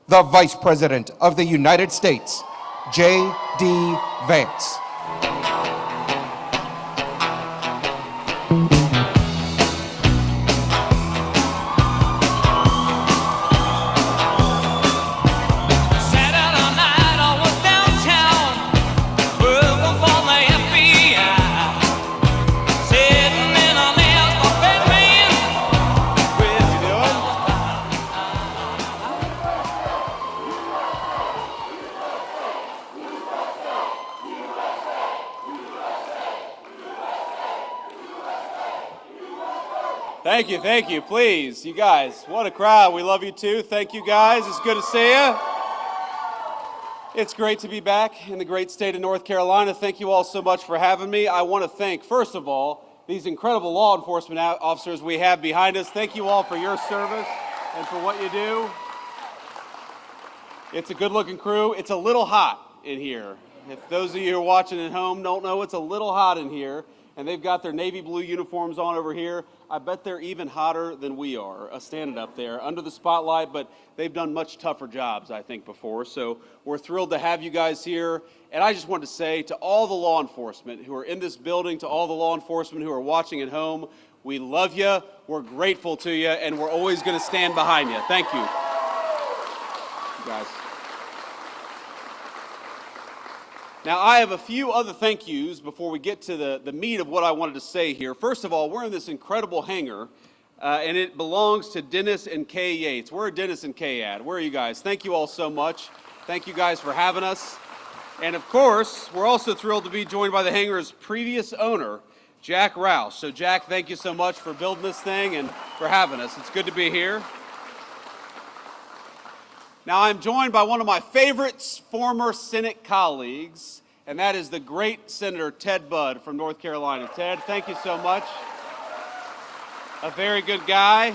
the Vice President of the United States, J.D. Vance. Thank you. Please, you guys, what a crowd. We love you too. Thank you guys. It's good to see you. It's great to be back in the great state of North Carolina. Thank you all so much for having me. I want to thank, first of all, these incredible law enforcement officers we have behind us. Thank you all for your service and for what you do. It's a good-looking crew. It's a little hot in here. If those of you who are watching at home don't know, it's a little hot in here. And they've got their navy blue uniforms on over here. I bet they're even hotter than we are, standing up there under the spotlight, but they've done much tougher jobs, I think, before. So we're thrilled to have you guys here. And I just wanted to say to all the law enforcement who are in this building, to all the law enforcement who are watching at home, we love you, we're grateful to you, and we're always going to stand behind you. Thank you. You guys. Now, I have a few other thank yous before we get to the meat of what I wanted to say here. First of all, we're in this incredible hangar, and it belongs to Dennis and Kay Yates. Where are Dennis and Kay at? Where are you guys? Thank you all so much. Thank you guys for having us. And of course, we're also thrilled to be joined by the hangar's previous owner, Jack Rouse. So Jack, thank you so much for building this thing and for having us. It's good to be here. Now, I'm joined by one of my favorite former Senate colleagues, and that is the great Senator Ted Budd from North Carolina. Ted, thank you so much. A very good guy.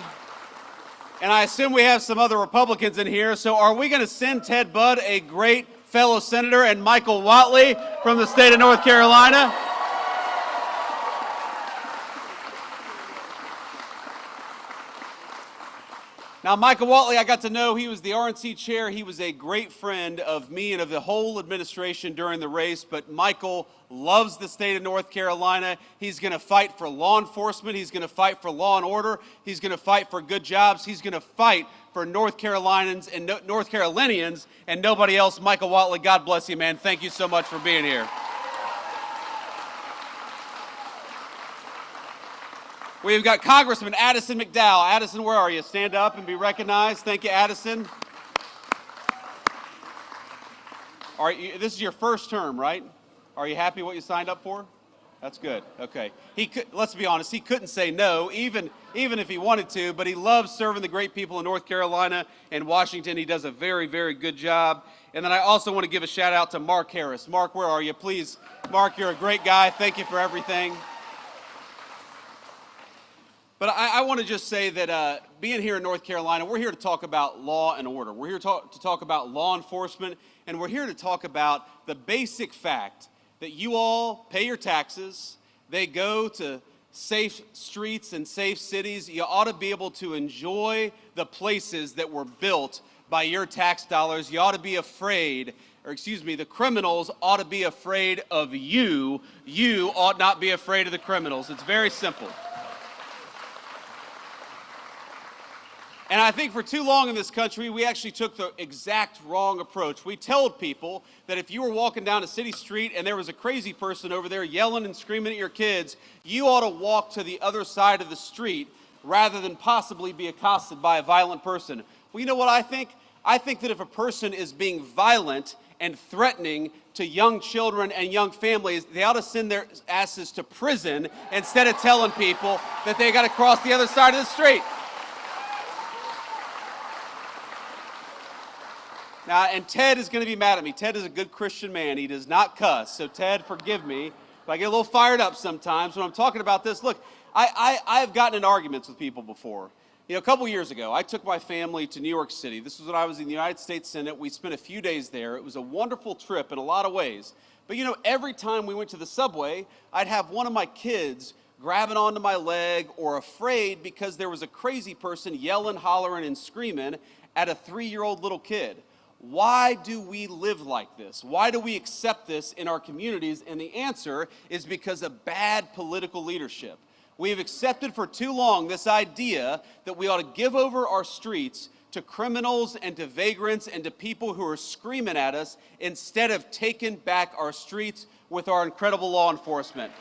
And I assume we have some other Republicans in here, so are we going to send Ted Budd a great fellow senator and Michael Whatley from the state of North Carolina? Now, Michael Whatley, I got to know. He was the RNC chair. He was a great friend of me and of the whole administration during the race. But Michael loves the state of North Carolina. He's going to fight for law enforcement. He's going to fight for law and order. He's going to fight for good jobs. He's going to fight for North Carolinians and nobody else. Michael Whatley, God bless you, man. Thank you so much for being here. We've got Congressman Addison McDowell. Addison, where are you? Stand up and be recognized. Thank you, Addison. All right, this is your first term, right? Are you happy what you signed up for? That's good. Okay. Let's be honest, he couldn't say no, even if he wanted to, but he loves serving the great people in North Carolina and Washington. He does a very, very good job. And then I also want to give a shout out to Mark Harris. Mark, where are you? Please, Mark, you're a great guy. Thank you for everything. But I want to just say that being here in North Carolina, we're here to talk about law and order. We're here to talk about law enforcement, and we're here to talk about the basic fact that you all pay your taxes. They go to safe streets and safe cities. You ought to be able to enjoy the places that were built by your tax dollars. You ought to be afraid, the criminals ought to be afraid of you. You ought not be afraid of the criminals. It's very simple. And I think for too long in this country, we actually took the exact wrong approach. We told people that if you were walking down a city street and there was a crazy person over there yelling and screaming at your kids, you ought to walk to the other side of the street rather than possibly be accosted by a violent person. Well, you know what I think? I think that if a person is being violent and threatening to young children and young families, they ought to send their asses to prison instead of telling people that they got to cross the other side of the street. Now, and Ted is going to be mad at me. Ted is a good Christian man. He does not cuss. So, Ted, forgive me if I get a little fired up sometimes when I'm talking about this. Look, I've gotten in arguments with people before. You know, a couple years ago, I took my family to New York City. This was when I was in the United States Senate. We spent a few days there. It was a wonderful trip in a lot of ways. But, you know, every time we went to the subway, I'd have one of my kids grabbing onto my leg or afraid because there was a crazy person yelling, hollering, and screaming at a 3-year-old little kid. Why do we live like this? Why do we accept this in our communities? And the answer is because of bad political leadership. We have accepted for too long this idea that we ought to give over our streets to criminals and to vagrants and to people who are screaming at us instead of taking back our streets with our incredible law enforcement.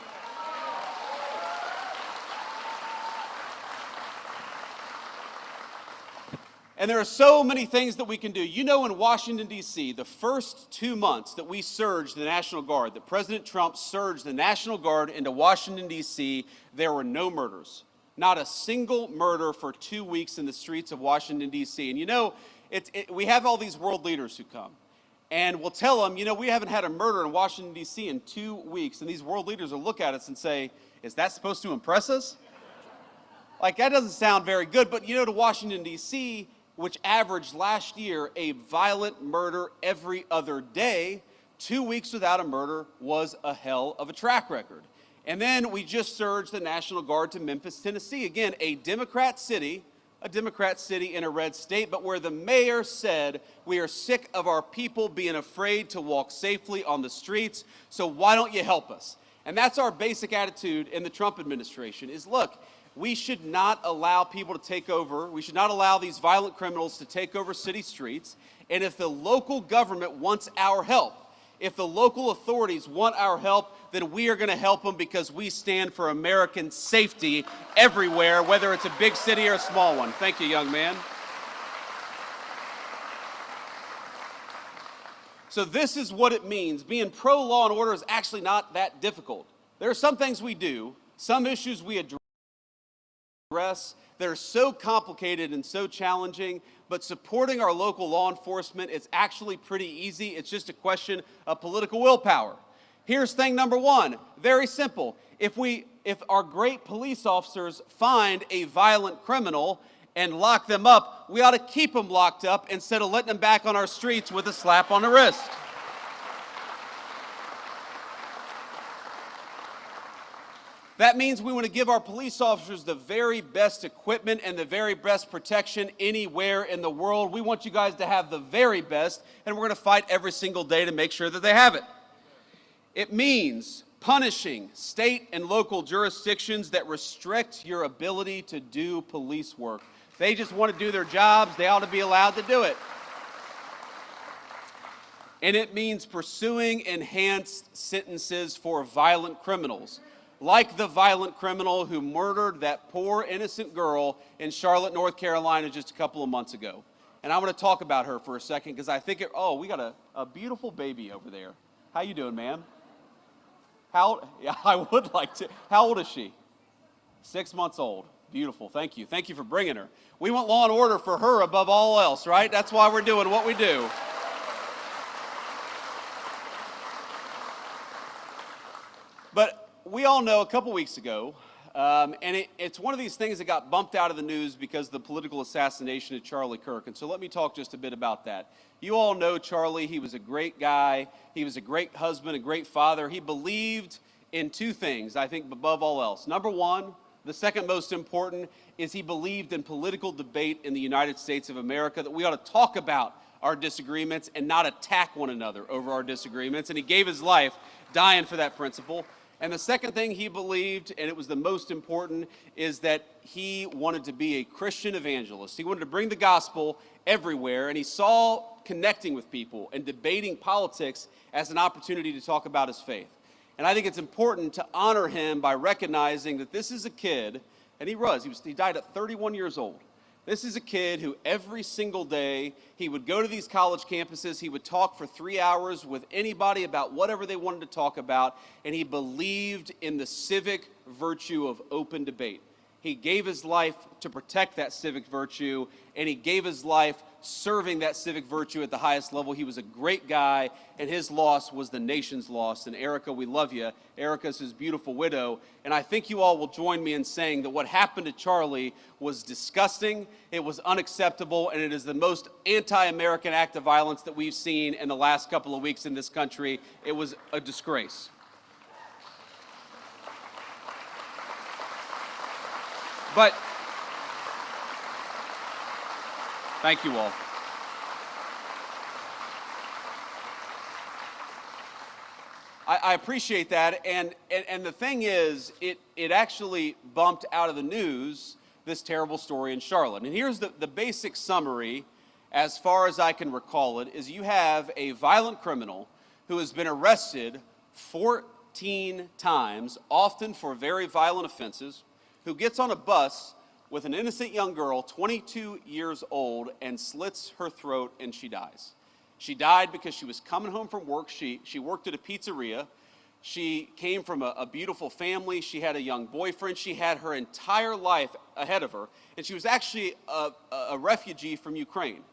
And there are so many things that we can do. You know, in Washington, D.C., the first 2 months that we surged the National Guard, that President Trump surged the National Guard into Washington, D.C., there were no murders. Not a single murder for 2 weeks in the streets of Washington, D.C. And you know, we have all these world leaders who come. And we'll tell them, you know, we haven't had a murder in Washington, D.C. in 2 weeks. And these world leaders will look at us and say, is that supposed to impress us? Like, that doesn't sound very good. But you know, to Washington, D.C., which averaged last year a violent murder every other day, 2 weeks without a murder was a hell of a track record. And then we just surged the National Guard to Memphis, Tennessee. Again, a Democrat city in a red state, but where the mayor said, we are sick of our people being afraid to walk safely on the streets, so why don't you help us? And that's our basic attitude in the Trump administration is, look, we should not allow people to take over. We should not allow these violent criminals to take over city streets. And if the local government wants our help, if the local authorities want our help, then we are going to help them because we stand for American safety everywhere, whether it's a big city or a small one. Thank you, young man. So this is what it means. Being pro-law and order is actually not that difficult. There are some things we do, some issues we address that are so complicated and so challenging, but supporting our local law enforcement is actually pretty easy. It's just a question of political willpower. Here's thing number one, very simple. If our great police officers find a violent criminal and lock them up, we ought to keep them locked up instead of letting them back on our streets with a slap on the wrist. That means we want to give our police officers the very best equipment and the very best protection anywhere in the world. We want you guys to have the very best, and we're going to fight every single day to make sure that they have it. It means punishing state and local jurisdictions that restrict your ability to do police work. They just want to do their jobs. They ought to be allowed to do it. And it means pursuing enhanced sentences for violent criminals, like the violent criminal who murdered that poor innocent girl in Charlotte, North Carolina just a couple of months ago. And I want to talk about her for a second because I think, we got a beautiful baby over there. How you doing, ma'am? Yeah, I would like to. How old is she? 6 months old. Beautiful. Thank you. Thank you for bringing her. We want law and order for her above all else, right? That's why we're doing what we do. But we all know a couple weeks ago, and it's one of these things that got bumped out of the news because of the political assassination of Charlie Kirk. And so let me talk just a bit about that. You all know Charlie. He was a great guy. He was a great husband, a great father. He believed in two things, I think, above all else. Number one, the second most important, is he believed in political debate in the United States of America, that we ought to talk about our disagreements and not attack one another over our disagreements. And he gave his life dying for that principle. And the second thing he believed, and it was the most important, is that he wanted to be a Christian evangelist. He wanted to bring the gospel everywhere, and he saw connecting with people and debating politics as an opportunity to talk about his faith. And I think it's important to honor him by recognizing that this is a kid, and he died at 31 years old. This is a kid who every single day, he would go to these college campuses, he would talk for 3 hours with anybody about whatever they wanted to talk about, and he believed in the civic virtue of open debate. He gave his life to protect that civic virtue, and he gave his life serving that civic virtue at the highest level. He was a great guy, and his loss was the nation's loss. And Erica, we love you. Erica's his beautiful widow. And I think you all will join me in saying that what happened to Charlie was disgusting, it was unacceptable, and it is the most anti-American act of violence that we've seen in the last couple of weeks in this country. It was a disgrace. But thank you all. I appreciate that, and the thing is, it actually bumped out of the news this terrible story in Charlotte. And here's the basic summary, as far as I can recall it, is you have a violent criminal who has been arrested 14 times, often for very violent offenses, who gets on a bus with an innocent young girl, 22 years old, and slits her throat, and she dies. She died because she was coming home from work. She worked at a pizzeria. She came from a beautiful family. She had a young boyfriend. She had her entire life ahead of her. And she was actually a refugee from Ukraine.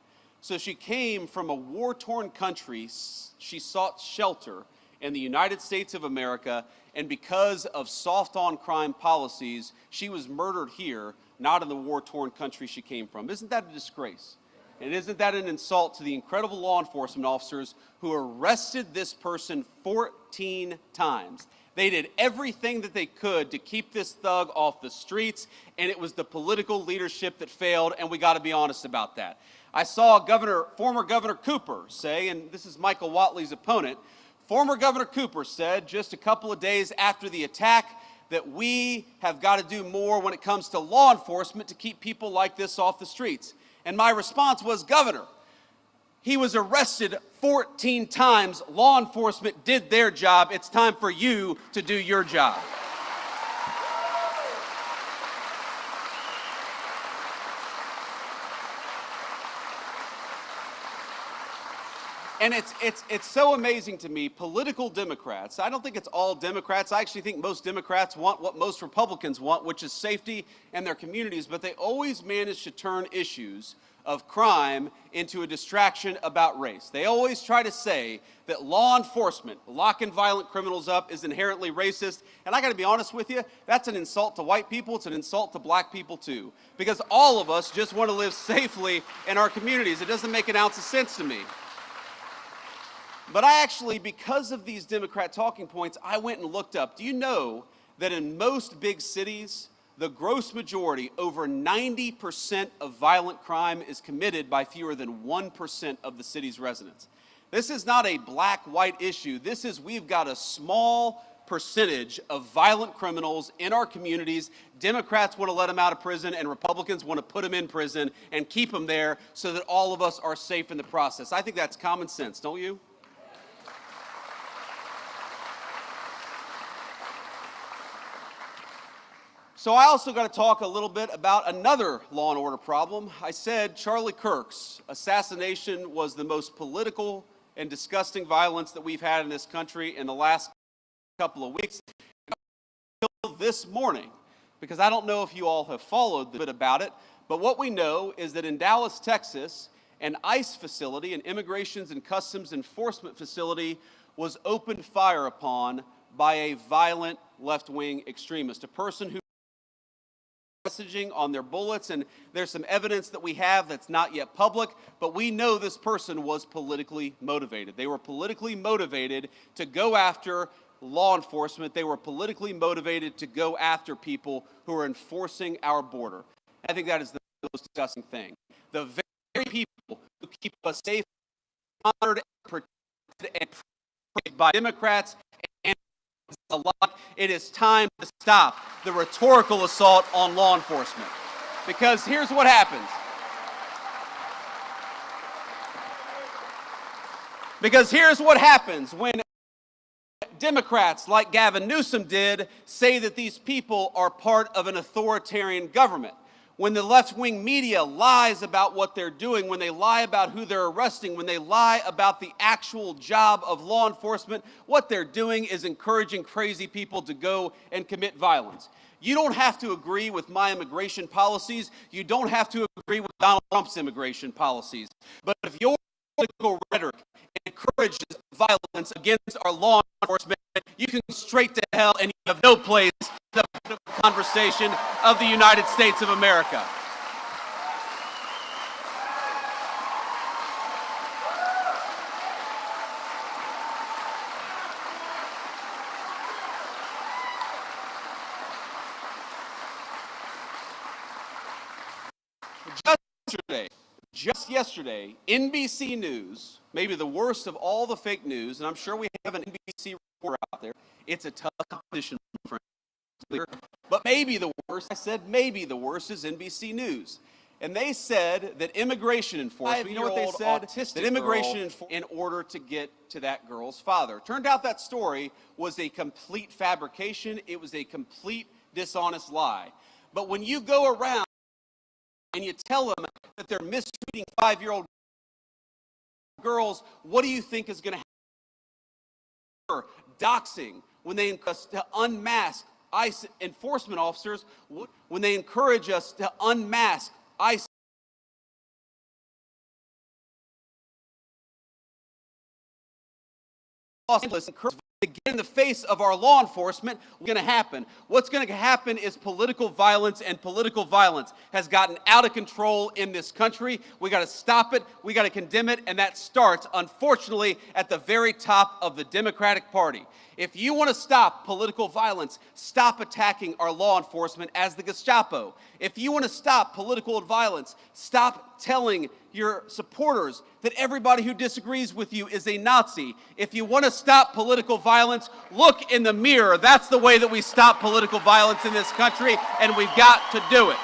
So she came from a war-torn country. She sought shelter in the United States of America. And because of soft-on-crime policies, she was murdered here, not in the war-torn country she came from. Isn't that a disgrace? And isn't that an insult to the incredible law enforcement officers who arrested this person 14 times? They did everything that they could to keep this thug off the streets, and it was the political leadership that failed, and we got to be honest about that. I saw former Governor Cooper say, and this is Michael Whatley's opponent, former Governor Cooper said just a couple of days after the attack that we have got to do more when it comes to law enforcement to keep people like this off the streets. And my response was, Governor, he was arrested 14 times. Law enforcement did their job. It's time for you to do your job. And it's so amazing to me, political Democrats, I don't think it's all Democrats. I actually think most Democrats want what most Republicans want, which is safety in their communities, but they always manage to turn issues of crime into a distraction about race. They always try to say that law enforcement, locking violent criminals up, is inherently racist. And I gotta be honest with you, that's an insult to white people, it's an insult to black people too. Because all of us just wanna live safely in our communities. It doesn't make an ounce of sense to me. But I actually, because of these Democrat talking points, I went and looked up. Do you know that in most big cities, the gross majority, over 90% of violent crime is committed by fewer than 1% of the city's residents? This is not a black-white issue. This is, we've got a small percentage of violent criminals in our communities. Democrats want to let them out of prison, and Republicans want to put them in prison and keep them there so that all of us are safe in the process. I think that's common sense, don't you? So I also got to talk a little bit about another law and order problem. I said Charlie Kirk's assassination was the most political and disgusting violence that we've had in this country in the last couple of weeks. Until this morning, because I don't know if you all have followed a bit about it, but what we know is that in Dallas, Texas, an ICE facility, an Immigrations and Customs Enforcement facility, was opened fire upon by a violent left-wing extremist, a person who messaging on their bullets, and there's some evidence that we have that's not yet public, but we know this person was politically motivated. They were politically motivated to go after law enforcement. They were politically motivated to go after people who are enforcing our border. I think that is the most disgusting thing. The very people who keep us safe, honored, and protected, and praised by Democrats and alike. It is time to stop the rhetorical assault on law enforcement. Because here's what happens. Because here's what happens when Democrats like Gavin Newsom did say that these people are part of an authoritarian government. When the left-wing media lies about what they're doing, when they lie about who they're arresting, when they lie about the actual job of law enforcement, what they're doing is encouraging crazy people to go and commit violence. You don't have to agree with my immigration policies. You don't have to agree with Donald Trump's immigration policies. But if your political rhetoric encourages violence against our law enforcement, you can go straight to hell and you have no place in the conversation of the United States of America. Just yesterday, NBC News, maybe the worst of all the fake news, and I'm sure we have an NBC reporter out there. It's a tough competition, for but maybe the worst, I said maybe the worst, is NBC News. And they said that immigration enforcement, you know what they said? That immigration in order to get to that girl's father. Turned out that story was a complete fabrication. It was a complete dishonest lie. But when you go around and you tell them that they're mistreating 5-year-old girls, what do you think is going to happen? Doxing, when they encourage us to unmask ICE enforcement officers, when they encourage us to unmask ICE to get in the face of our law enforcement, what's going to happen? What's going to happen is political violence, and political violence has gotten out of control in this country. We got to stop it. We got to condemn it, and that starts, unfortunately, at the very top of the Democratic Party. If you want to stop political violence, stop attacking our law enforcement as the Gestapo. If you want to stop political violence, stop telling your supporters that everybody who disagrees with you is a Nazi. If you want to stop political violence, look in the mirror. That's the way that we stop political violence in this country, and we've got to do it.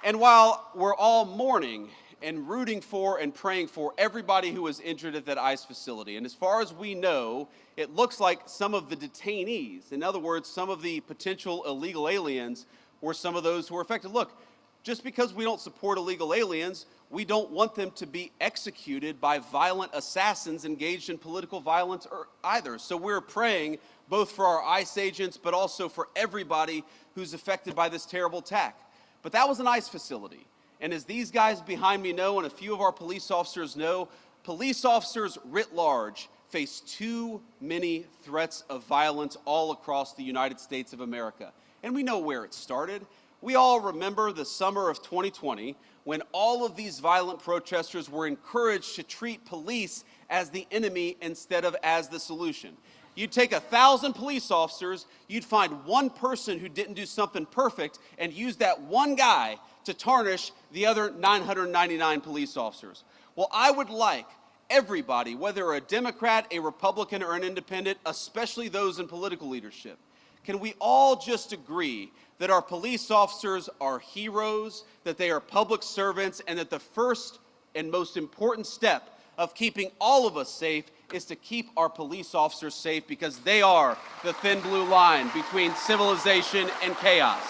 And while we're all mourning and rooting for and praying for everybody who was injured at that ICE facility, and as far as we know, it looks like some of the detainees, in other words, some of the potential illegal aliens, were some of those who were affected. Look, just because we don't support illegal aliens, we don't want them to be executed by violent assassins engaged in political violence either. So we're praying both for our ICE agents, but also for everybody who's affected by this terrible attack. But that was an ICE facility. And as these guys behind me know, and a few of our police officers know, police officers writ large face too many threats of violence all across the United States of America. And we know where it started. We all remember the summer of 2020 when all of these violent protesters were encouraged to treat police as the enemy instead of as the solution. You'd take 1,000 police officers, you'd find one person who didn't do something perfect and use that one guy to tarnish the other 999 police officers. Well, I would like everybody, whether a Democrat, a Republican, or an independent, especially those in political leadership, can we all just agree that our police officers are heroes, that they are public servants, and that the first and most important step of keeping all of us safe is to keep our police officers safe, because they are the thin blue line between civilization and chaos.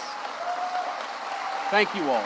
Thank you all.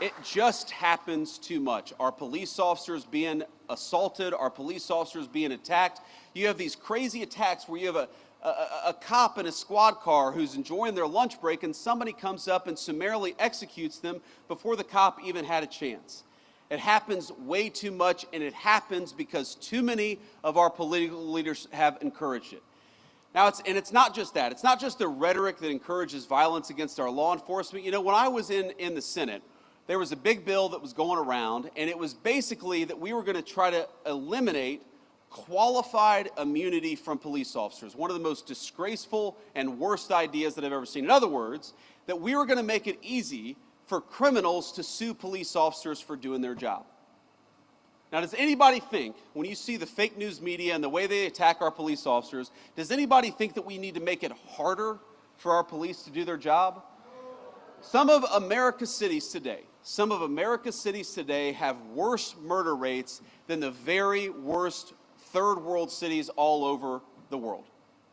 It just happens too much. Our police officers being assaulted, our police officers being attacked. You have these crazy attacks where you have a cop in a squad car who's enjoying their lunch break, and somebody comes up and summarily executes them before the cop even had a chance. It happens way too much, and it happens because too many of our political leaders have encouraged it. Now, it's not just that. It's not just the rhetoric that encourages violence against our law enforcement. You know, when I was in the Senate, there was a big bill that was going around, and it was basically that we were going to try to eliminate qualified immunity from police officers, one of the most disgraceful and worst ideas that I've ever seen. In other words, that we were going to make it easy for criminals to sue police officers for doing their job. Now, does anybody think, when you see the fake news media and the way they attack our police officers, does anybody think that we need to make it harder for our police to do their job? Some of America's cities today have worse murder rates than the very worst third world cities all over the world.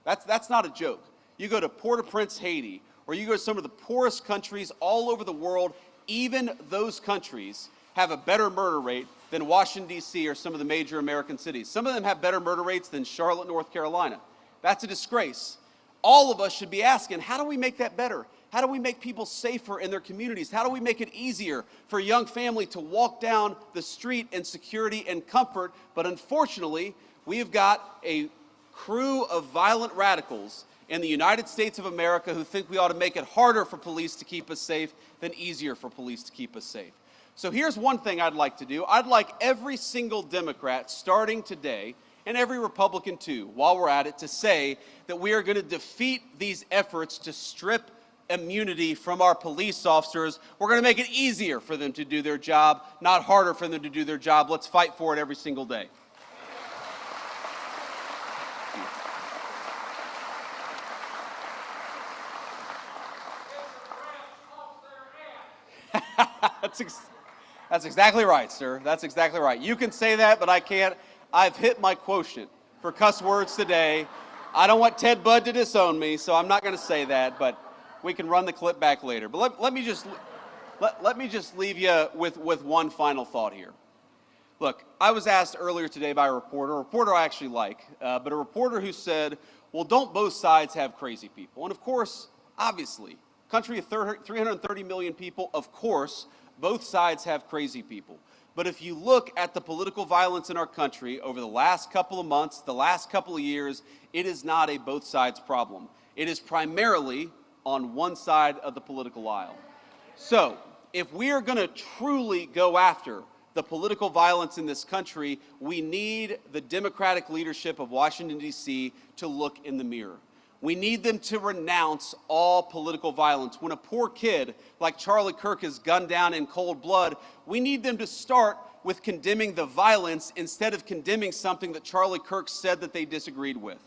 That's not a joke. You go to Port-au-Prince, Haiti, or you go to some of the poorest countries all over the world, even those countries have a better murder rate than Washington, D.C. or some of the major American cities. Some of them have better murder rates than Charlotte, North Carolina. That's a disgrace. All of us should be asking, how do we make that better? How do we make people safer in their communities? How do we make it easier for a young family to walk down the street in security and comfort? But unfortunately, we've got a crew of violent radicals in the United States of America who think we ought to make it harder for police to keep us safe than easier for police to keep us safe. So here's one thing I'd like to do. I'd like every single Democrat starting today, and every Republican too, while we're at it, to say that we are going to defeat these efforts to strip immunity from our police officers. We're going to make it easier for them to do their job, not harder for them to do their job. Let's fight for it every single day. That's exactly right, sir. That's exactly right. You can say that, but I can't. I've hit my quotient for cuss words today. I don't want Ted Budd to disown me, so I'm not going to say that, but we can run the clip back later. But let me just leave you with one final thought here. Look, I was asked earlier today by a reporter I actually like, but a reporter who said, well, don't both sides have crazy people? And of course, obviously, country of 330 million people, of course, both sides have crazy people. But if you look at the political violence in our country over the last couple of months, the last couple of years, it is not a both sides problem. It is primarily on one side of the political aisle. So if we are going to truly go after the political violence in this country, we need the Democratic leadership of Washington, D.C. to look in the mirror. We need them to renounce all political violence. When a poor kid like Charlie Kirk is gunned down in cold blood, we need them to start with condemning the violence instead of condemning something that Charlie Kirk said that they disagreed with.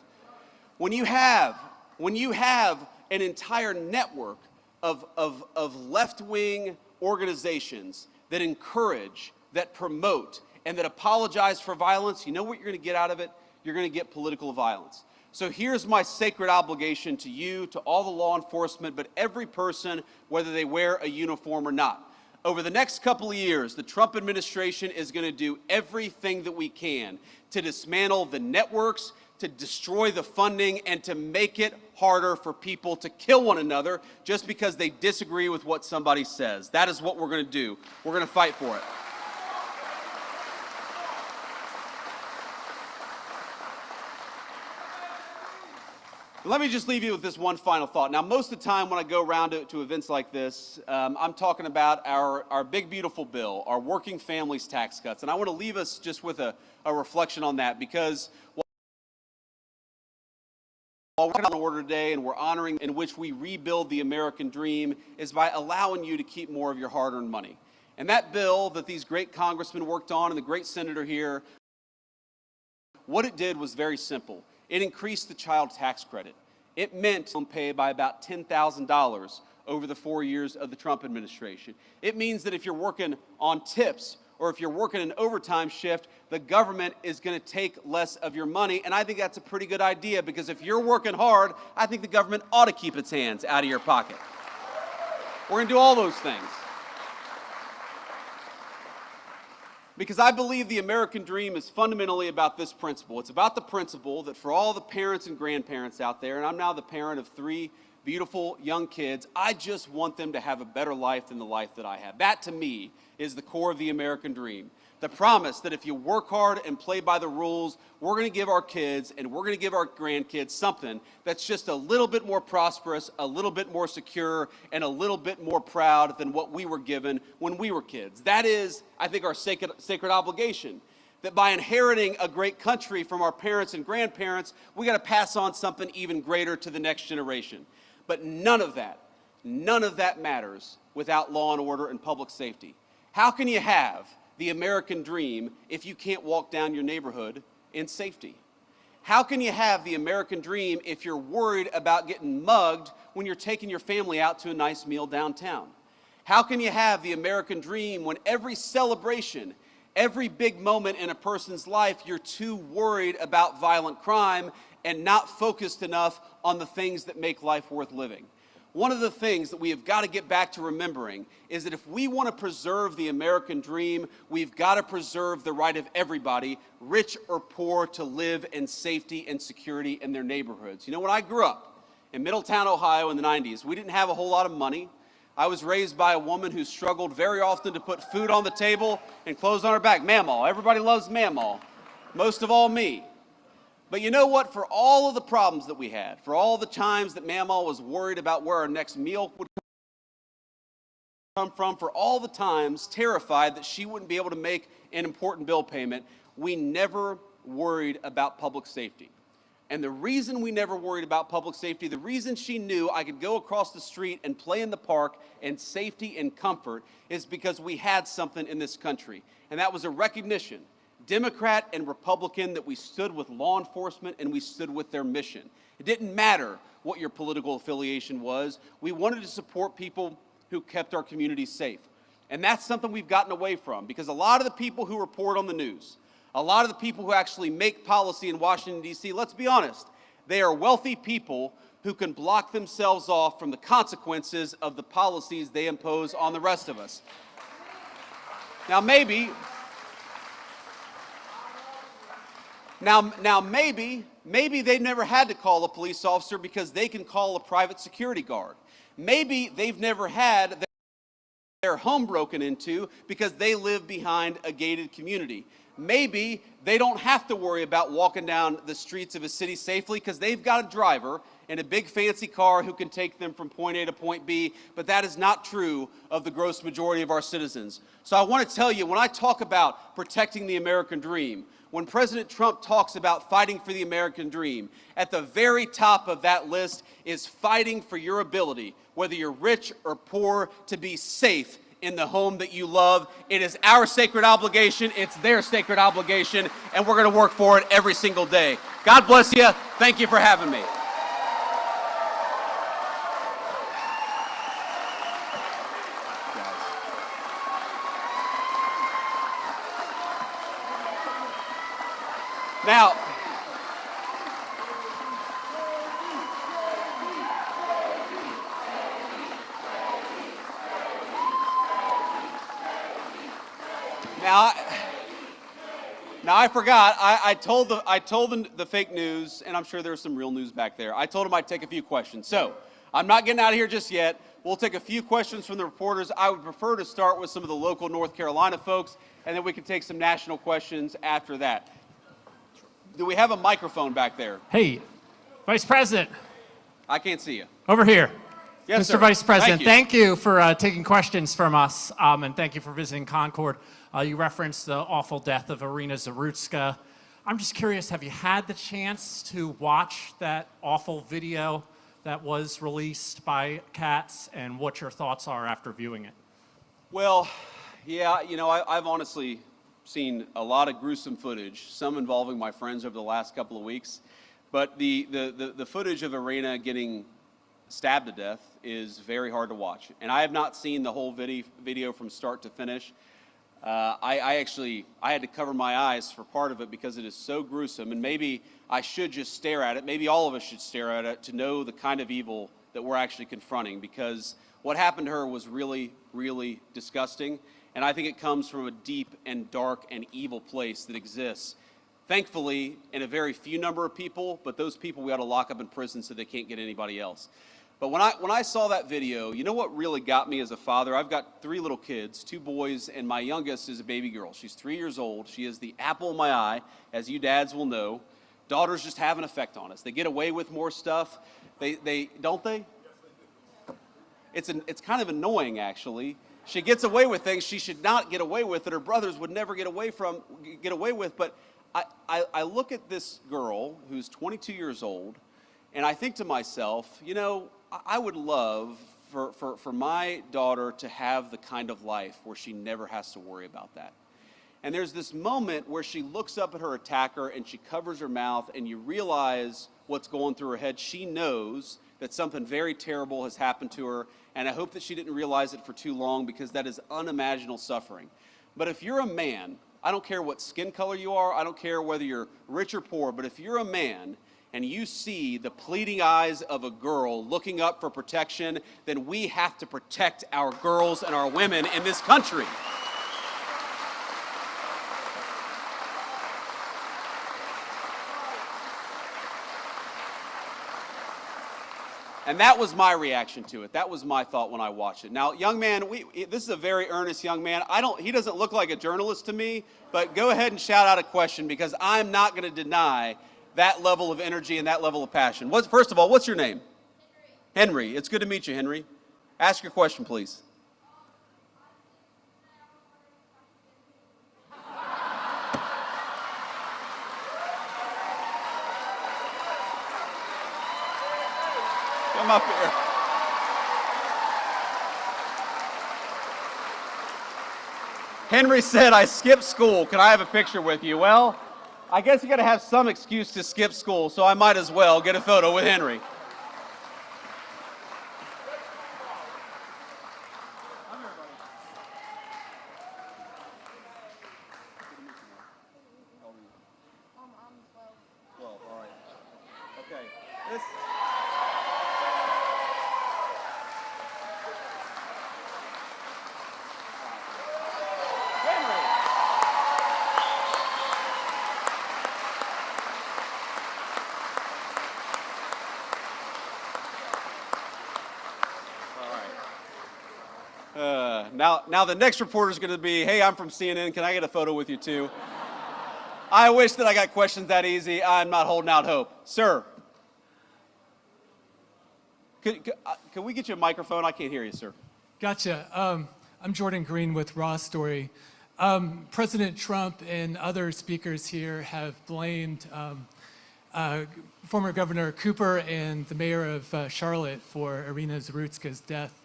When you have an entire network of left-wing organizations that encourage, that promote, and that apologize for violence, you know what you're going to get out of it? You're going to get political violence. So here's my sacred obligation to you, to all the law enforcement, but every person, whether they wear a uniform or not. Over the next couple of years, the Trump administration is going to do everything that we can to dismantle the networks, to destroy the funding, and to make it harder for people to kill one another just because they disagree with what somebody says. That is what we're going to do. We're going to fight for it. Let me just leave you with this one final thought. Now, most of the time when I go around to events like this, I'm talking about our big, beautiful bill, our working families tax cuts. And I want to leave us just with a reflection on that, because while we're on order today and we're honoring in which we rebuild the American dream is by allowing you to keep more of your hard-earned money. And that bill that these great congressmen worked on and the great senator here, what it did was very simple. It increased the child tax credit. It meant pay by about $10,000 over the 4 years of the Trump administration. It means that if you're working on tips or if you're working an overtime shift, the government is going to take less of your money. And I think that's a pretty good idea, because if you're working hard, I think the government ought to keep its hands out of your pocket. We're going to do all those things, because I believe the American dream is fundamentally about this principle. It's about the principle that for all the parents and grandparents out there, and I'm now the parent of 3 beautiful young kids, I just want them to have a better life than the life that I have. That, to me, is the core of the American dream. The promise that if you work hard and play by the rules, we're going to give our kids and we're going to give our grandkids something that's just a little bit more prosperous, a little bit more secure, and a little bit more proud than what we were given when we were kids. That is, I think, our sacred obligation. That by inheriting a great country from our parents and grandparents, we got to pass on something even greater to the next generation. But none of that matters without law and order and public safety. How can you have the American dream if you can't walk down your neighborhood in safety? How can you have the American dream if you're worried about getting mugged when you're taking your family out to a nice meal downtown? How can you have the American dream when every celebration, every big moment in a person's life, you're too worried about violent crime and not focused enough on the things that make life worth living? One of the things that we have got to get back to remembering is that if we want to preserve the American dream, we've got to preserve the right of everybody, rich or poor, to live in safety and security in their neighborhoods. You know, when I grew up in Middletown, Ohio in the 90s, we didn't have a whole lot of money. I was raised by a woman who struggled very often to put food on the table and clothes on her back. Mamaw. Everybody loves Mamaw. Most of all me. But you know what? For all of the problems that we had, for all the times that Mamaw was worried about where our next meal would come from for all the times terrified that she wouldn't be able to make an important bill payment, we never worried about public safety. And the reason we never worried about public safety, the reason she knew I could go across the street and play in the park in safety and comfort, is because we had something in this country. And that was a recognition, Democrat and Republican, that we stood with law enforcement and we stood with their mission. It didn't matter what your political affiliation was. We wanted to support people who kept our communities safe. And that's something we've gotten away from, because a lot of the people who report on the news, a lot of the people who actually make policy in Washington, D.C., let's be honest, they are wealthy people who can block themselves off from the consequences of the policies they impose on the rest of us. Now maybe they've never had to call a police officer because they can call a private security guard. Maybe they've never had their home broken into because they live behind a gated community. Maybe they don't have to worry about walking down the streets of a city safely because they've got a driver in a big fancy car who can take them from point A to point B, but that is not true of the gross majority of our citizens. So I want to tell you, when I talk about protecting the American dream, when President Trump talks about fighting for the American dream, at the very top of that list is fighting for your ability, whether you're rich or poor, to be safe in the home that you love. It is our sacred obligation, it's their sacred obligation, and we're going to work for it every single day. God bless you. Thank you for having me. Now I forgot. I told the fake news, and I'm sure there's some real news back there. I told them I'd take a few questions. So I'm not getting out of here just yet. We'll take a few questions from the reporters. I would prefer to start with some of the local North Carolina folks, and then we can take some national questions after that. Do we have a microphone back there? Hey, Vice President. I can't see you. Over here. Yes, Mr. sir. Vice President, Thank you. for taking questions from us, and thank you for visiting Concord. You referenced the awful death of Irina Zarutska. I'm just curious, have you had the chance to watch that awful video that was released by Katz, and what your thoughts are after viewing it? Well, yeah, you know, I've honestly seen a lot of gruesome footage, some involving my friends over the last couple of weeks. But the footage of Irina getting stabbed to death is very hard to watch. And I have not seen the whole video from start to finish. I had to cover my eyes for part of it because it is so gruesome, and maybe I should just stare at it. Maybe all of us should stare at it to know the kind of evil that we're actually confronting, because what happened to her was really, really disgusting, and I think it comes from a deep and dark and evil place that exists, thankfully, in a very few number of people, but those people we ought to lock up in prison so they can't get anybody else. But when I saw that video, you know what really got me as a father? I've got 3 little kids, 2 boys, and my youngest is a baby girl. She's 3 years old. She is the apple of my eye, as you dads will know. Daughters just have an effect on us. They get away with more stuff. They don't they? Yes, they do. It's kind of annoying, actually. She gets away with things she should not get away with, that her brothers would never get away with. But I look at this girl who's 22 years old, and I think to myself, you know, I would love for my daughter to have the kind of life where she never has to worry about that. And there's this moment where she looks up at her attacker and she covers her mouth, and you realize what's going through her head. She knows that something very terrible has happened to her, and I hope that she didn't realize it for too long, because that is unimaginable suffering. But if you're a man, I don't care what skin color you are, I don't care whether you're rich or poor, but if you're a man and you see the pleading eyes of a girl looking up for protection, then we have to protect our girls and our women in this country. And that was my reaction to it. That was my thought when I watched it. Now, young man, this is a very earnest young man. He doesn't look like a journalist to me, but go ahead and shout out a question, because I'm not going to deny that level of energy and that level of passion. First of all, what's your name? Henry. It's good to meet you, Henry. Ask your question, please. Come up here. Henry said, I skipped school. Can I have a picture with you? Well, I guess you got to have some excuse to skip school, so I might as well get a photo with Henry. Well, all right. Okay. This. Now the next reporter is going to be, hey, I'm from CNN. Can I get a photo with you too? I wish that I got questions that easy. I'm not holding out hope. Sir, can we get you a microphone? I can't hear you, sir. Gotcha. I'm Jordan Green with Raw Story. President Trump and other speakers here have blamed former Governor Cooper and the mayor of Charlotte for Irina Zarutska's death.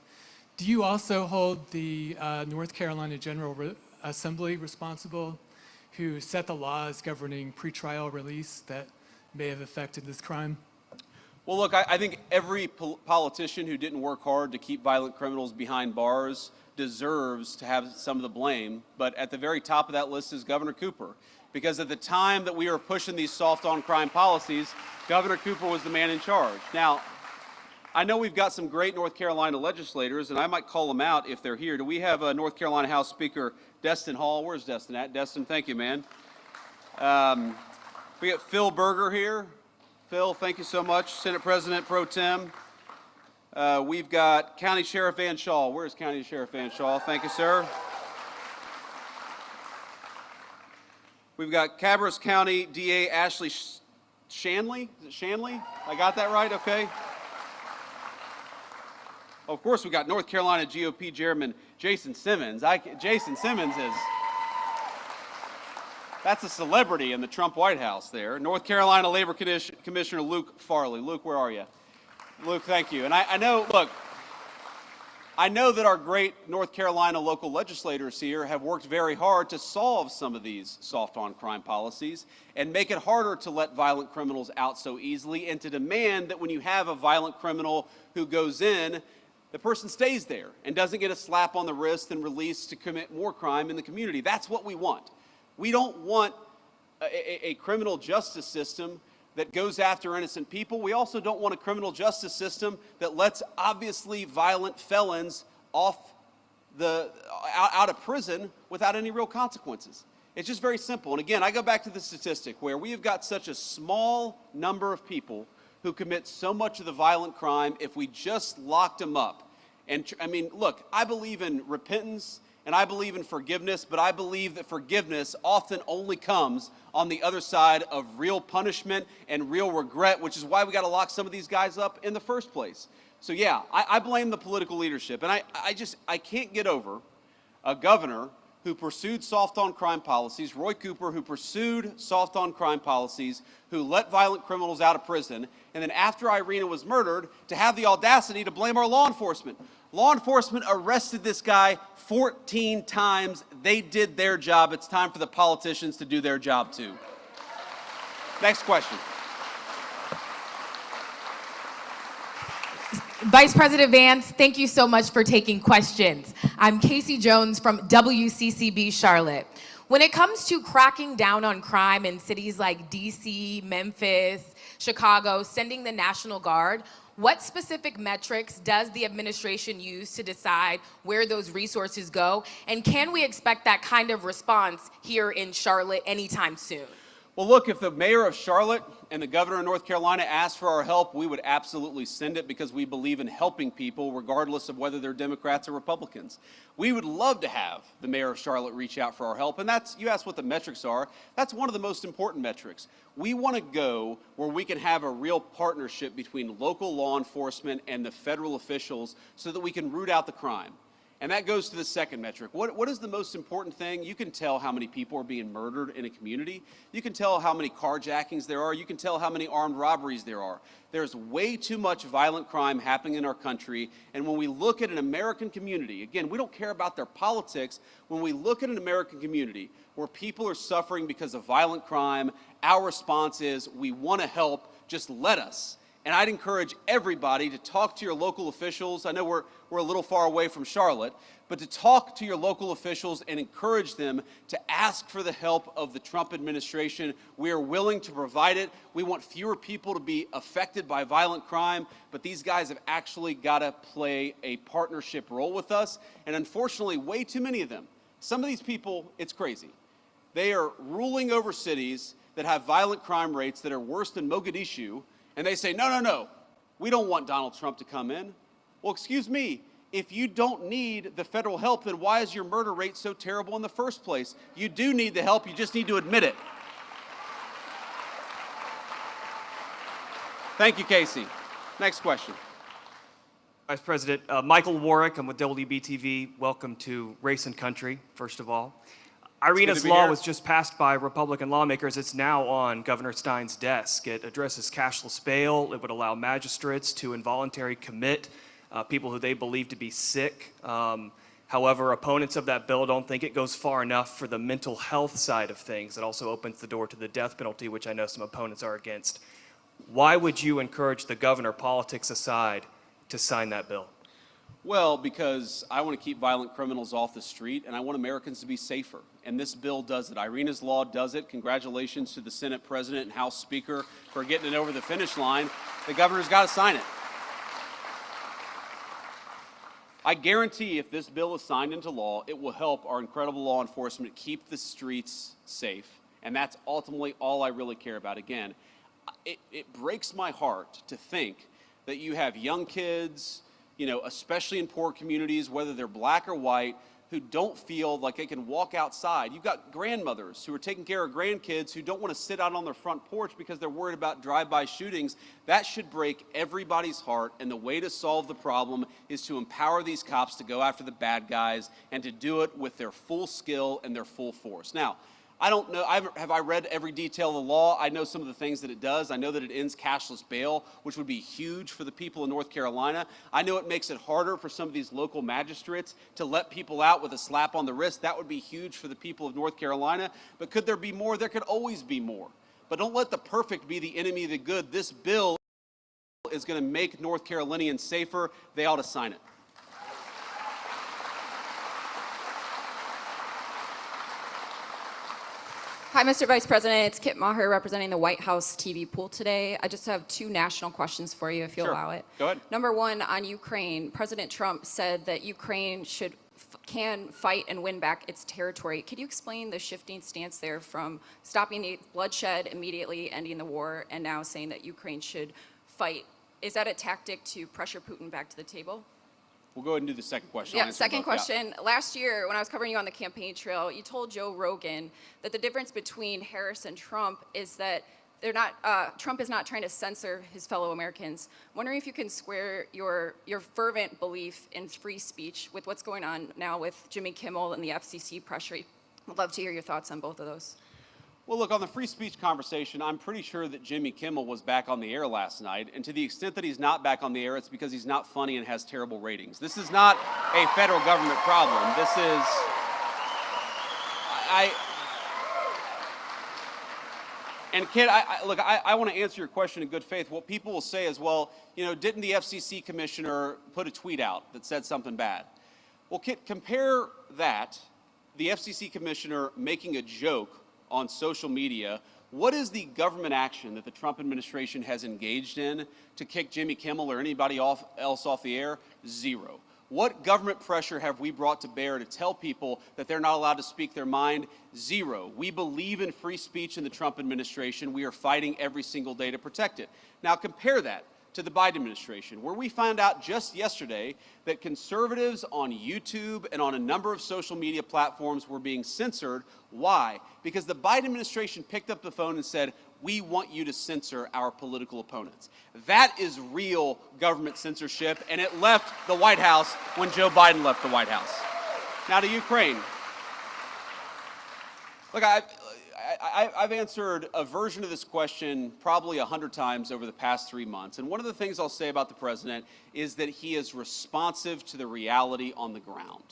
Do you also hold the North Carolina General Assembly responsible, who set the laws governing pretrial release that may have affected this crime? Well, look, I think every politician who didn't work hard to keep violent criminals behind bars deserves to have some of the blame. But at the very top of that list is Governor Cooper. Because at the time that we were pushing these soft on crime policies, Governor Cooper was the man in charge. Now, I know we've got some great North Carolina legislators, and I might call them out if they're here. Do we have North Carolina House Speaker Destin Hall? Where's Destin at? Destin, thank you, man. We got Phil Berger here. Phil, thank you so much. Senate President Pro Tem. We've got County Sheriff Van Shaw. Where's County Sheriff Van Shaw? Thank you, sir. We've got Cabarrus County DA Ashley Shanley. Is it Shanley? I got that right? Okay. Of course, we got North Carolina GOP Chairman Jason Simmons. Jason Simmons that's a celebrity in the Trump White House there. North Carolina Labor Commissioner Luke Farley. Luke, where are you? Luke, thank you. And I know that our great North Carolina local legislators here have worked very hard to solve some of these soft on crime policies and make it harder to let violent criminals out so easily, and to demand that when you have a violent criminal who goes in, the person stays there and doesn't get a slap on the wrist and released to commit more crime in the community. That's what we want. We don't want a criminal justice system that goes after innocent people. We also don't want a criminal justice system that lets obviously violent felons out of prison without any real consequences. It's just very simple. And again, I go back to the statistic where we have got such a small number of people who commit so much of the violent crime if we just locked them up. And I mean, look, I believe in repentance and I believe in forgiveness, but I believe that forgiveness often only comes on the other side of real punishment and real regret, which is why we got to lock some of these guys up in the first place. So yeah, I blame the political leadership, and I can't get over a governor who pursued soft on crime policies, Roy Cooper, who pursued soft on crime policies, who let violent criminals out of prison, and then after Irina was murdered, to have the audacity to blame our law enforcement. Law enforcement arrested this guy 14 times. They did their job. It's time for the politicians to do their job too. Next question. Vice President Vance, thank you so much for taking questions. I'm Casey Jones from WCCB Charlotte. When it comes to cracking down on crime in cities like DC, Memphis, Chicago, sending the National Guard, what specific metrics does the administration use to decide where those resources go? And can we expect that kind of response here in Charlotte anytime soon? Well, look, if the mayor of Charlotte and the governor of North Carolina asked for our help, we would absolutely send it, because we believe in helping people regardless of whether they're Democrats or Republicans. We would love to have the mayor of Charlotte reach out for our help, and you asked what the metrics are. That's one of the most important metrics. We want to go where we can have a real partnership between local law enforcement and the federal officials so that we can root out the crime. And that goes to the second metric. What is the most important thing? You can tell how many people are being murdered in a community. You can tell how many carjackings there are. You can tell how many armed robberies there are. There's way too much violent crime happening in our country. And when we look at an American community, again, we don't care about their politics. When we look at an American community where people are suffering because of violent crime, our response is we want to help, just let us. And I'd encourage everybody to talk to your local officials. I know we're a little far away from Charlotte, but to talk to your local officials and encourage them to ask for the help of the Trump administration. We are willing to provide it. We want fewer people to be affected by violent crime, but these guys have actually got to play a partnership role with us. And unfortunately, way too many of them, some of these people, it's crazy. They are ruling over cities that have violent crime rates that are worse than Mogadishu, and they say, no, we don't want Donald Trump to come in. Well, excuse me, if you don't need the federal help, then why is your murder rate so terrible in the first place? You do need the help, you just need to admit it. Thank you, Casey. Next question. Vice President, Michael Warwick, I'm with WBTV. Welcome to Race and Country, first of all. Irina's law was just passed by Republican lawmakers. It's now on Governor Stein's desk. It addresses cashless bail. It would allow magistrates to involuntarily commit people who they believe to be sick. However, opponents of that bill don't think it goes far enough for the mental health side of things. It also opens the door to the death penalty, which I know some opponents are against. Why would you encourage the governor, politics aside, to sign that bill? Well, because I want to keep violent criminals off the street, and I want Americans to be safer. And this bill does it. Irina's law does it. Congratulations to the Senate President and House Speaker for getting it over the finish line. The governor's got to sign it. I guarantee if this bill is signed into law, it will help our incredible law enforcement keep the streets safe. And that's ultimately all I really care about. Again, it breaks my heart to think that you have young kids, especially in poor communities, whether they're black or white, who don't feel like they can walk outside. You've got grandmothers who are taking care of grandkids who don't want to sit out on their front porch because they're worried about drive-by shootings. That should break everybody's heart, and the way to solve the problem is to empower these cops to go after the bad guys and to do it with their full skill and their full force. Now, I don't know, have I read every detail of the law? I know some of the things that it does. I know that it ends cashless bail, which would be huge for the people in North Carolina. I know it makes it harder for some of these local magistrates to let people out with a slap on the wrist. That would be huge for the people of North Carolina. But could there be more? There could always be more. But don't let the perfect be the enemy of the good. This bill is going to make North Carolinians safer. They ought to sign it. Hi, Mr. Vice President. It's Kit Maher representing the White House TV pool today. I just have two national questions for you, if you'll allow it. Go ahead. Number one, on Ukraine, President Trump said that Ukraine can fight and win back its territory. Could you explain the shifting stance there from stopping the bloodshed immediately, ending the war, and now saying that Ukraine should fight? Is that a tactic to pressure Putin back to the table? We'll go ahead and do the second question. Yeah, second question. Last year, when I was covering you on the campaign trail, you told Joe Rogan that the difference between Harris and Trump is that Trump is not trying to censor his fellow Americans. I'm wondering if you can square your fervent belief in free speech with what's going on now with Jimmy Kimmel and the FCC pressure. I'd love to hear your thoughts on both of those. Well, look, on the free speech conversation, I'm pretty sure that Jimmy Kimmel was back on the air last night. And to the extent that he's not back on the air, it's because he's not funny and has terrible ratings. This is not a federal government problem. This is, and Kid, I want to answer your question in good faith. What people will say is, well, didn't the FCC commissioner put a tweet out that said something bad? Well, Kid, compare that, the FCC commissioner making a joke on social media. What is the government action that the Trump administration has engaged in to kick Jimmy Kimmel or anybody else off the air? Zero. What government pressure have we brought to bear to tell people that they're not allowed to speak their mind? Zero. We believe in free speech in the Trump administration. We are fighting every single day to protect it. Now compare that to the Biden administration, where we found out just yesterday that conservatives on YouTube and on a number of social media platforms were being censored. Why? Because the Biden administration picked up the phone and said, we want you to censor our political opponents. That is real government censorship, and it left the White House when Joe Biden left the White House. Now to Ukraine. Look, I've answered a version of this question probably 100 times over the past 3 months. And one of the things I'll say about the president is that he is responsive to the reality on the ground.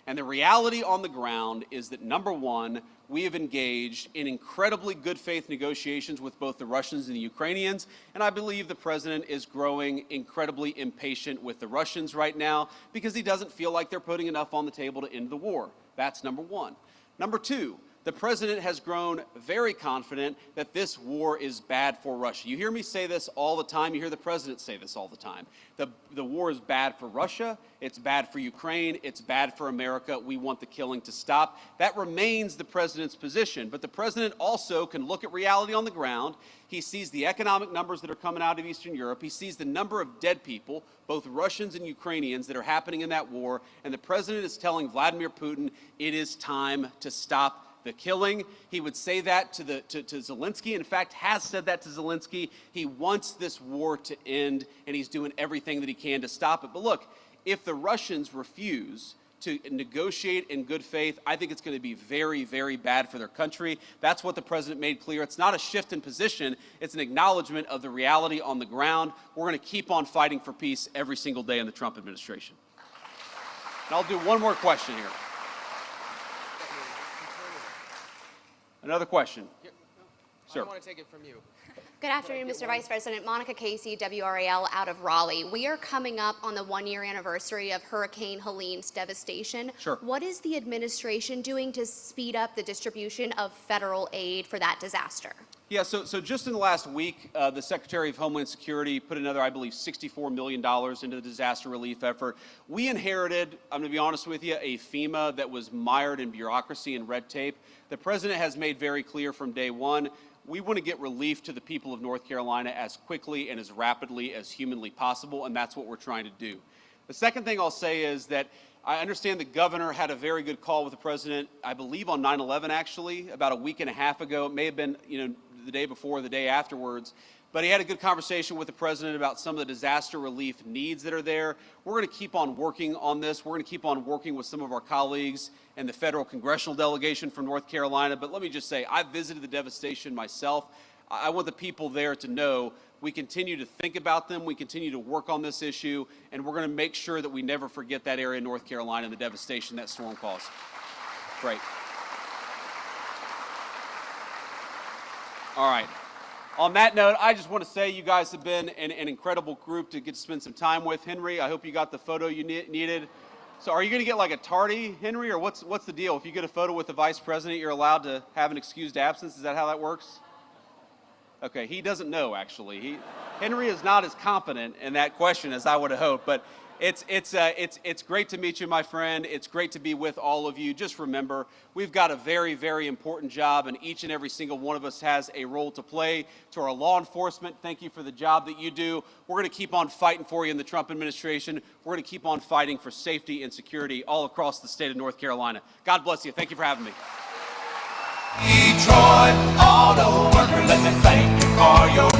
And the reality on the ground is that, number one, we have engaged in incredibly good faith negotiations with both the Russians and the Ukrainians. And I believe the president is growing incredibly impatient with the Russians right now because he doesn't feel like they're putting enough on the table to end the war. That's number one. Number two, the president has grown very confident that this war is bad for Russia. You hear me say this all the time. You hear the president say this all the time. The war is bad for Russia. It's bad for Ukraine. It's bad for America. We want the killing to stop. That remains the president's position. But the president also can look at reality on the ground. He sees the economic numbers that are coming out of Eastern Europe. He sees the number of dead people, both Russians and Ukrainians, that are happening in that war. And the president is telling Vladimir Putin, it is time to stop the killing. He would say that to Zelensky. In fact, has said that to Zelensky. He wants this war to end, and he's doing everything that he can to stop it. But look, if the Russians refuse to negotiate in good faith, I think it's going to be very, very bad for their country. That's what the president made clear. It's not a shift in position. It's an acknowledgement of the reality on the ground. We're going to keep on fighting for peace every single day in the Trump administration. And I'll do one more question here. Another question. Sir. I want to take it from you. Good afternoon, Mr. Vice President. Monica Casey, WRAL out of Raleigh. We are coming up on the one-year anniversary of Hurricane Helene's devastation. Sure. What is the administration doing to speed up the distribution of federal aid for that disaster? Yeah, so just in the last week, the Secretary of Homeland Security put another, I believe, $64 million into the disaster relief effort. We inherited, I'm going to be honest with you, a FEMA that was mired in bureaucracy and red tape. The president has made very clear from day one, we want to get relief to the people of North Carolina as quickly and as rapidly as humanly possible, and that's what we're trying to do. The second thing I'll say is that I understand the governor had a very good call with the president, I believe on 9/11 actually, about a week and a half ago. It may have been, the day before or the day afterwards. But he had a good conversation with the president about some of the disaster relief needs that are there. We're going to keep on working on this. We're going to keep on working with some of our colleagues and the federal congressional delegation from North Carolina. But let me just say, I visited the devastation myself. I want the people there to know we continue to think about them, we continue to work on this issue, and we're going to make sure that we never forget that area of North Carolina and the devastation that storm caused. Great. All right. On that note, I just want to say you guys have been an incredible group to get to spend some time with. Henry, I hope you got the photo you needed. So are you going to get like a tardy, Henry, or what's the deal? If you get a photo with the vice president, you're allowed to have an excused absence? Is that how that works? Okay, he doesn't know, actually. Henry is not as confident in that question as I would have hoped, but it's great to meet you, my friend. It's great to be with all of you. Just remember, we've got a very, very important job, and each and every single one of us has a role to play. To our law enforcement, thank you for the job that you do. We're going to keep on fighting for you in the Trump administration. We're going to keep on fighting for safety and security all across the state of North Carolina. God bless you. Thank you for having me. Detroit Auto Worker, let me thank you for your